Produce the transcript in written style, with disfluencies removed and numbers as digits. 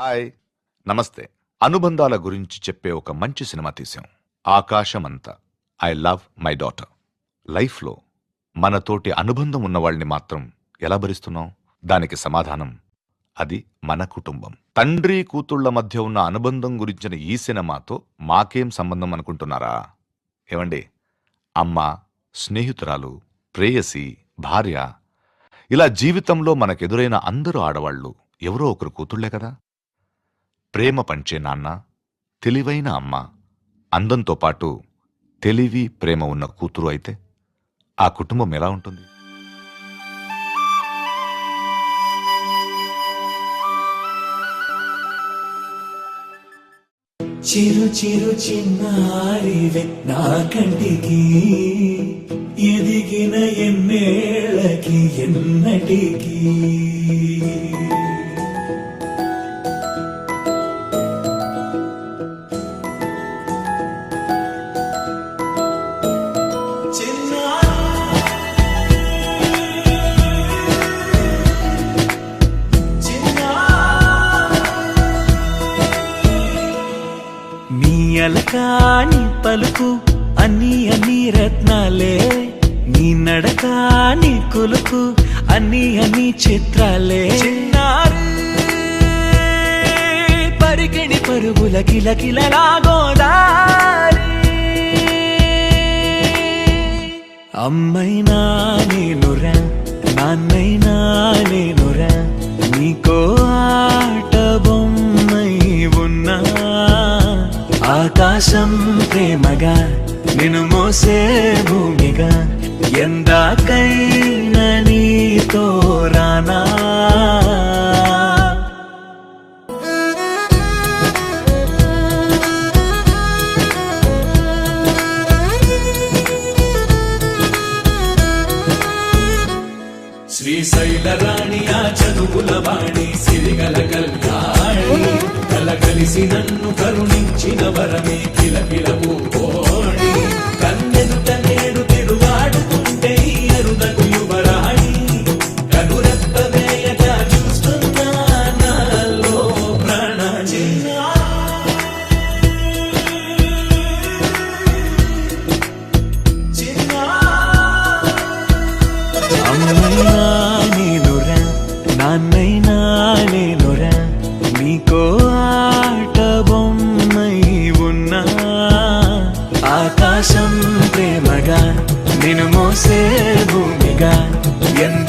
Hi, నమస్తే. అనుబంధాల గురించి చెప్పే ఒక మంచి సినిమా తీసాం, Aakasamantha. I love my daughter. లైఫ్లో మనతోటి అనుబంధం ఉన్నవాళ్ళని మాత్రం ఎలా భరిస్తున్నాం? దానికి సమాధానం అది మన కుటుంబం. తండ్రి కూతుళ్ల మధ్య ఉన్న అనుబంధం గురించిన ఈ సినిమాతో మాకేం సంబంధం అనుకుంటున్నారా? ఏమండి, అమ్మ, స్నేహితురాలు, ప్రేయసి, భార్య, ఇలా జీవితంలో మనకెదురైన అందరూ ఆడవాళ్లు ఎవరో ఒకరు కూతుళ్లే కదా. ప్రేమ పంచే నాన్న, తెలివైన అమ్మ, అందంతో పాటు తెలివి, ప్రేమ ఉన్న కూతురు అయితే ఆ కుటుంబం ఎలా ఉంటుంది? చిరు చిరు చిన్నారివే నా కంటికి, ఎదిగిన ఎన్నేళ్ళకి ఎన్నటికి. అలకాని పలుకు అన్ని అన్ని రత్నాలే, నీ నడక నీ కులుకు అన్ని అన్ని చిత్రాలే. చిన్నారు పరికిణి పరుగుల కిలకిలలా గోదారి, అమ్మైనా నేనురా నాన్నైనా నేనురా, నీకో ఆట బొమ్మై ఉన్నా. ఆకాశం ప్రేమగా నిన్ను మోసే భూమిగా, ఎందాకైనా నీతో రానా. శ్రీశైల రాణి ఆ చదువుల వాణి, సిరిగల కల్యాణి, కలగలిసి నన్ను కరుణించిన వరమే కిలకిలవు కోడి. కన్నెదుట నేడు తిరుగాడుతుంటే అరుదకు యువరాణి, కనురెప్ప వేయట చూస్తున్నా నాలో ప్రాణ. అమ్మైనా నేనురా నాన్నైనా నేనురా, నీకో ఆట బొమ్మై ఉన్నా. ఆకాశం ప్రేమగా నిన్ను మోసే భూమిగా, ఎంత